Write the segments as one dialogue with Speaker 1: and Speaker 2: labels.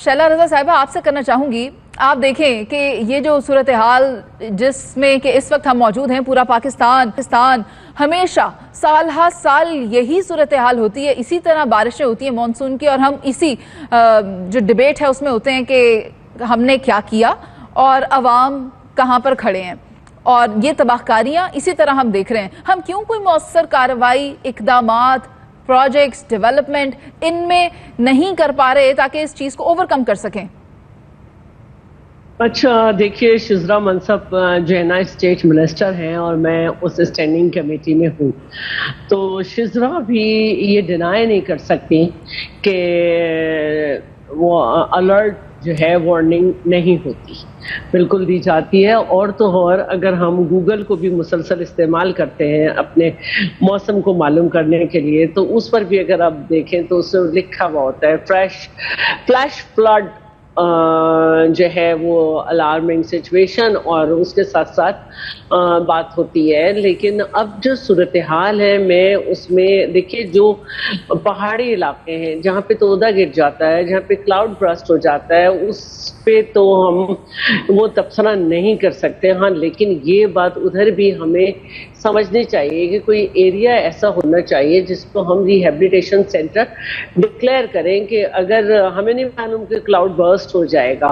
Speaker 1: शैला रजा साहिबा आपसे करना चाहूंगी, आप देखें कि ये जो सूरत हाल जिसमें कि इस वक्त हम मौजूद हैं, पूरा पाकिस्तान हमेशा साल हर साल यही सूरत हाल होती है, इसी तरह बारिशें होती हैं मॉनसून की, और हम इसी जो डिबेट है उसमें होते हैं कि हमने क्या किया और अवाम कहाँ पर खड़े हैं, और ये तबाहकारियाँ इसी तरह हम देख रहे हैं। हम क्यों कोई मौसर कार्रवाई, इकदामात, प्रोजेक्ट्स, डेवलपमेंट इनमें नहीं कर पा रहे ताकि इस चीज़ को ओवरकम कर सकें?
Speaker 2: अच्छा, देखिए, शिजरा मनसब जो है ना स्टेट मिनिस्टर हैं और मैं उस स्टैंडिंग कमेटी में हूँ, तो शिजरा भी ये डिनाई नहीं कर सकती कि वो अलर्ट जो है वार्निंग नहीं होती, बिल्कुल दी जाती है। और तो और अगर हम गूगल को भी मुसलसल इस्तेमाल करते हैं अपने मौसम को मालूम करने के लिए, तो उस पर भी अगर आप देखें तो उसमें लिखा हुआ होता है फ्लैश फ्लड जो है वो अलार्मिंग सिचुएशन, और उसके साथ साथ बात होती है। लेकिन अब जो सूरत हाल है, मैं उसमें देखिए जो पहाड़ी इलाके हैं जहाँ पे तोदा गिर जाता है, जहाँ पे क्लाउड ब्रस्ट हो जाता है, उस पे तो हम वो तबसरा नहीं कर सकते। हाँ, लेकिन ये बात उधर भी हमें समझनी चाहिए कि कोई एरिया ऐसा होना चाहिए जिसको हम रिहेबिलिटेशन सेंटर डिक्लेयर करें कि अगर हमें नहीं मालूम कि क्लाउड बर्स्ट हो जाएगा,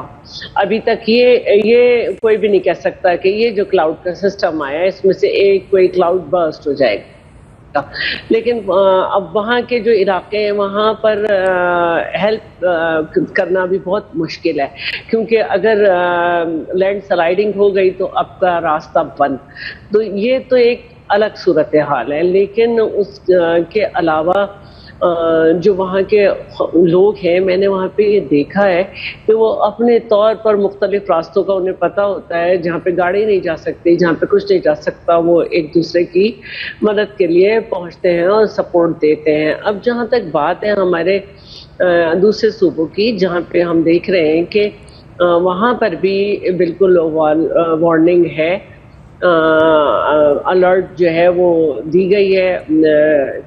Speaker 2: अभी तक ये कोई भी नहीं कह सकता कि ये जो क्लाउड का सिस्टम आया है इसमें से एक कोई क्लाउड बर्स्ट हो जाएगा। लेकिन अब वहाँ के जो इलाके हैं वहाँ पर हेल्प करना भी बहुत मुश्किल है, क्योंकि अगर लैंड स्लाइडिंग हो गई तो आपका रास्ता बंद, तो ये तो एक अलग सूरत हाल है। लेकिन उसके अलावा जो वहाँ के लोग हैं, मैंने वहाँ पे ये देखा है कि वो अपने तौर पर मुख्तलिफ रास्तों का उन्हें पता होता है, जहाँ पे गाड़ी नहीं जा सकती, जहाँ पे कुछ नहीं जा सकता, वो एक दूसरे की मदद के लिए पहुँचते हैं और सपोर्ट देते हैं। अब जहाँ तक बात है हमारे दूसरे सूबों की, जहाँ पे हम देख रहे हैं कि वहाँ पर भी बिल्कुल वार्निंग है, अलर्ट जो है वो दी गई है,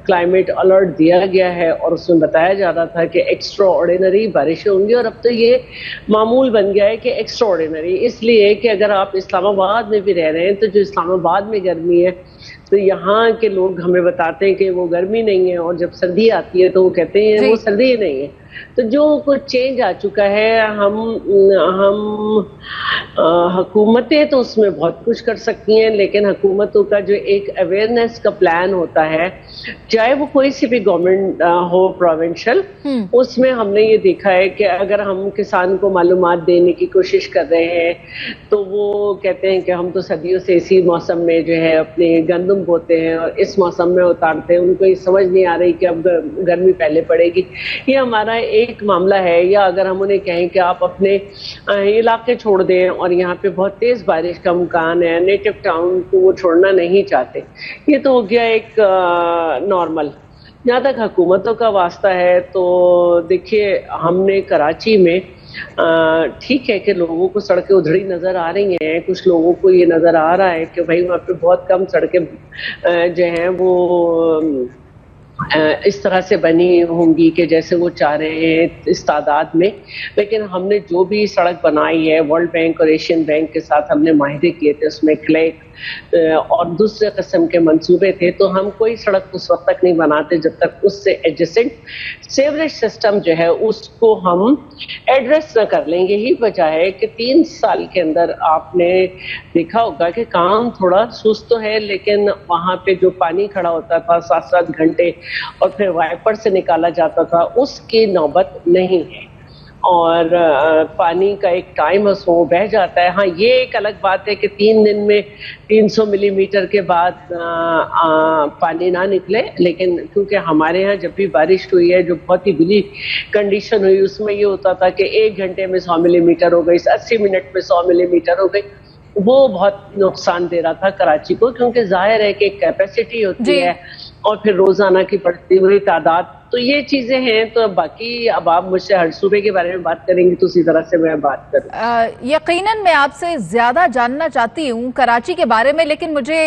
Speaker 2: क्लाइमेट अलर्ट दिया गया है, और उसमें बताया जा रहा था कि एक्स्ट्रा ऑर्डिनरी बारिशें होंगी। और अब तो ये मामूल बन गया है कि एक्स्ट्रा ऑर्डिनरी, इसलिए कि अगर आप इस्लामाबाद में भी रह रहे हैं तो जो इस्लामाबाद में गर्मी है, तो यहाँ के लोग हमें बताते हैं कि वो गर्मी नहीं है, और जब सर्दी आती है तो वो कहते हैं वो सर्दी ही नहीं है। तो जो कुछ चेंज आ चुका है, हम हुकूमतें तो उसमें बहुत कुछ कर सकती हैं, लेकिन हुकूमतों का जो एक अवेयरनेस का प्लान होता है, चाहे वो कोई सी भी गवर्नमेंट हो प्रोविंशियल, उसमें हमने ये देखा है कि अगर हम किसान को मालूमात देने की कोशिश कर रहे हैं तो वो कहते हैं कि हम तो सदियों से इसी मौसम में जो है अपने गंदम बोते हैं और इस मौसम में उतारते हैं, उनको ये समझ नहीं आ रही कि अब गर्मी पहले पड़ेगी। ये हमारा एक मामला है। या अगर हम उन्हें कहें कि आप अपने इलाके छोड़ दें, और यहाँ पे बहुत तेज बारिश का इम्कान है, नेटिव टाउन को वो छोड़ना नहीं चाहते, ये तो हो गया एक नॉर्मल। जहाँ तक हुकूमतों का वास्ता है, तो देखिए हमने कराची में ठीक है कि लोगों को सड़कें उधड़ी नजर आ रही हैं, कुछ लोगों को ये नजर आ रहा है कि भाई वहाँ पे बहुत कम सड़कें जो हैं वो इस तरह से बनी होंगी कि जैसे वो चाह रहे हैं इस तादाद में। लेकिन हमने जो भी सड़क बनाई है, वर्ल्ड बैंक और एशियन बैंक के साथ हमने माहिदे किए थे, उसमें क्लेक और दूसरे किस्म के मंसूबे थे, तो हम कोई सड़क उस वक्त तक नहीं बनाते जब तक उससे एडजेसेंट सीवरेज सिस्टम जो है उसको हम एड्रेस न कर लें। यही वजह है कि 3 साल के अंदर आपने देखा होगा कि काम थोड़ा सुस्त तो है, लेकिन वहाँ पे जो पानी खड़ा होता था 7-7 घंटे और फिर वाइपर से निकाला जाता था, उसकी नौबत नहीं है। और पानी का एक टाइम है, वो बह जाता है। हाँ, ये एक अलग बात है कि 3 दिन में 300 मिलीमीटर के बाद पानी ना निकले, लेकिन क्योंकि हमारे यहाँ जब भी बारिश हुई है जो बहुत ही बुरी कंडीशन हुई, उसमें ये होता था कि 1 घंटे में 100 मिलीमीटर हो गई, 80 मिनट में 100 मिलीमीटर हो गई। वो बहुत नुकसान दे रहा था कराची को, क्योंकि जाहिर है कि कैपेसिटी होती है और फिर रोजाना की बढ़ती हुई तादाद, तो ये चीजें हैं। तो बाकी अब आप मुझसे हर सूबे के बारे में बात करेंगी तो उसी तरह से मैं बात करूँ।
Speaker 1: यकीनन मैं आपसे ज्यादा जानना चाहती हूँ कराची के बारे में, लेकिन मुझे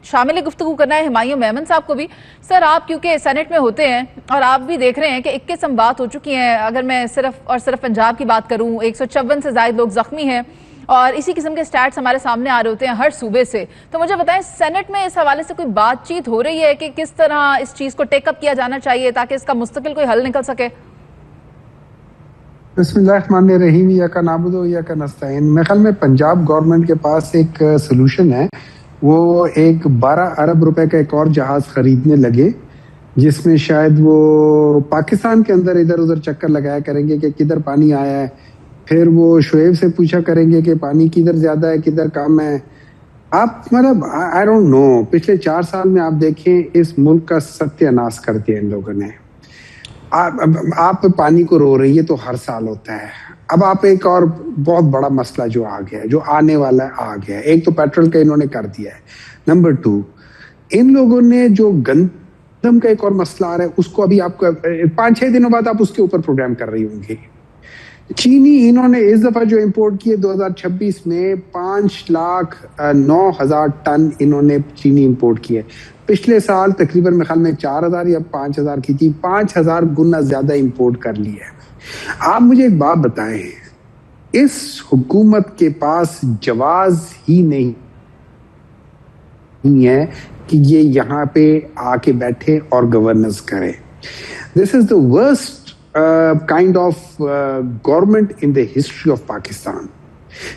Speaker 1: شامل گفتگو کرنا ہے ہمایوں میمن صاحب کو بھی. سر آپ کیونکہ سینٹ میں ہوتے ہیں اور آپ بھی دیکھ رہے ہیں کہ 21 اموات ہو چکی ہیں. اگر میں صرف اور صرف پنجاب کی بات کروں 156 سے زائد لوگ زخمی ہیں اور اسی قسم کے سٹیٹس ہمارے سامنے آ رہے ہوتے ہیں ہر صوبے سے. تو مجھے بتائیں سینٹ میں اس حوالے سے کوئی بات چیت ہو رہی ہے کہ کس طرح اس چیز کو ٹیک اپ کیا جانا چاہیے تاکہ اس کا مستقل کوئی حل نکل سکے؟
Speaker 3: بسم اللہ الرحمن الرحیم. یا نعبد و یا نستعین. میرے خیال میں پنجاب گورنمنٹ کے پاس ایک سلوشن ہے. وہ ایک 12 ارب روپے کا ایک اور جہاز خریدنے لگے جس میں شاید وہ پاکستان کے اندر ادھر ادھر چکر لگایا کریں گے کہ کدھر پانی آیا ہے. پھر وہ شعیب سے پوچھا کریں گے کہ پانی کدھر زیادہ ہے کدھر کم ہے. آپ مطلب آئی ڈونٹ نو پچھلے 4 سال میں آپ دیکھیں اس ملک کا ستیہ ناش کر دیا ان لوگوں نے. آپ پانی کو رو رہی ہے تو ہر سال ہوتا ہے. اب آپ ایک اور بہت بڑا مسئلہ جو آ گیا ہے جو آنے والا آ گیا ہے. ایک تو پیٹرول کا انہوں نے کر دیا ہے. نمبر 2 ان لوگوں نے جو گندم کا ایک اور مسئلہ آ رہا ہے اس کو ابھی آپ کو 5-6 دنوں بعد آپ اس کے اوپر پروگرام کر رہی ہوں گی. چینی انہوں نے اس دفعہ جو امپورٹ کیے 2026 میں 5,09,000 ٹن انہوں نے چینی امپورٹ کیے. پچھلے سال تقریباً میرے خیال میں 4,000 یا 5,000 کی تھی. 5,000 گنا زیادہ امپورٹ کر لی ہے. آپ مجھے ایک بات بتائیں اس حکومت کے پاس جواز ہی نہیں ہے کہ یہ یہاں پہ آ کے بیٹھے اور گورننس کرے. This is the worst kind of government in the history of Pakistan.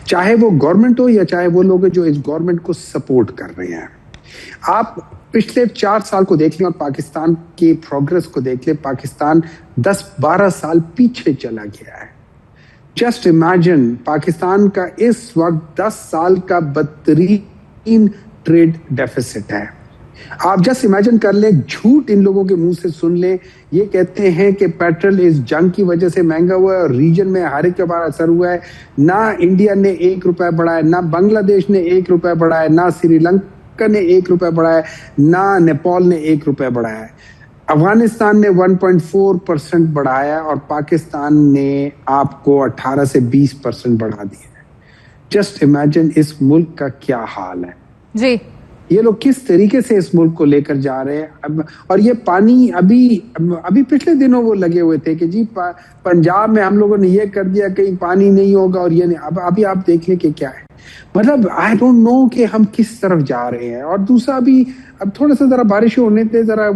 Speaker 3: چاہے وہ گورنمنٹ ہو یا چاہے وہ لوگ جو اس گورنمنٹ کو سپورٹ کر رہے ہیں. آپ پچھلے 4 سال کو دیکھ لیں اور پاکستان کی پروگرس کو دیکھ لیں. پاکستان 10-12 سال پیچھے چلا گیا ہے. جسٹ امیجن پاکستان کا اس وقت 10 سال کا بدترین ٹریڈ ڈیفیسٹ ہے. آپ جسٹ امیجن کر لیں جھوٹ ان لوگوں کے منہ سے سن لیں. یہ کہتے ہیں کہ پیٹرول اس جنگ کی وجہ سے مہنگا ہوا ہے اور ریجن میں ہر ایک کے بار اثر ہوا ہے. نہ انڈیا نے 1 روپے بڑھایا, نہ بنگلہ دیش نے 1 روپے بڑھایا, نہ سری لنکا نے 1 روپے بڑھایا, نہ نیپال نے 1 روپے بڑھایا. افغانستان نے 1.4% بڑھایا اور پاکستان نے آپ کو 18 سے 20% بڑھا دیا. جسٹ امیجن اس ملک کا کیا حال ہے.
Speaker 1: جی
Speaker 3: یہ لوگ کس طریقے سے اس ملک کو لے کر جا رہے ہیں. اور یہ پانی ابھی پچھلے دنوں وہ لگے ہوئے تھے کہ جی پنجاب میں ہم لوگوں نے یہ کر دیا کہیں پانی نہیں ہوگا اور یہ نہیں. ابھی آپ دیکھ لیں کہ کیا ہے. مطلب آئی ڈونٹ نو کہ ہم کس طرف جا رہے ہیں. اور دوسرا بھی اب تھوڑا سا ذرا بارش ہونے دے, ذرا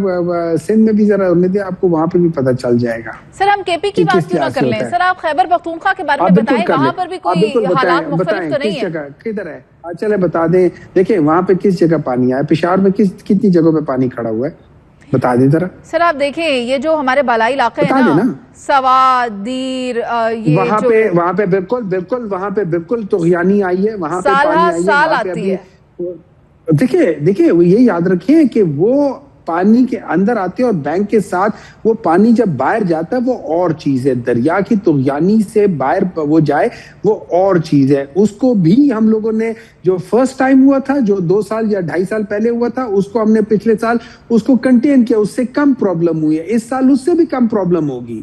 Speaker 3: سندھ میں بھی ذرا ہونے دے, آپ کو وہاں پہ بھی پتہ چل جائے گا.
Speaker 1: سر ہم کے پی کی بات کیوں نہ کر لیں. سر آپ خیبر پختونخوا کے بارے میں بتائیں, وہاں پر بھی کوئی حالات مختلف تو نہیں ہے.
Speaker 3: کدھر ہے چلے بتا دیں. دیکھیں وہاں پہ کس جگہ پانی آیا, پشاور میں کتنی جگہوں پہ پانی کھڑا ہوا ہے بتا دیں ذرا.
Speaker 1: سر آپ دیکھیں یہ جو ہمارے بالائی علاقے ہیں نا سوا دیر
Speaker 3: وہاں پہ بالکل طغیانی آئی ہے. وہاں پہ
Speaker 1: سال آتی ہے.
Speaker 3: دیکھیں یہ یاد رکھیں کہ وہ پانی کے اندر آتے ہیں اور بینک کے ساتھ وہ پانی جب باہر جاتا ہے وہ اور چیز ہے. دریا کی طغیانی سے باہر وہ جائے وہ اور چیز ہے. اس کو بھی ہم لوگوں نے جو فرسٹ ٹائم ہوا تھا جو 2 سال یا 2.5 سال پہلے ہوا تھا اس کو ہم نے پچھلے سال اس کو کنٹین کیا, اس سے کم پرابلم ہوئی ہے. اس سال اس سے بھی کم پرابلم ہوگی.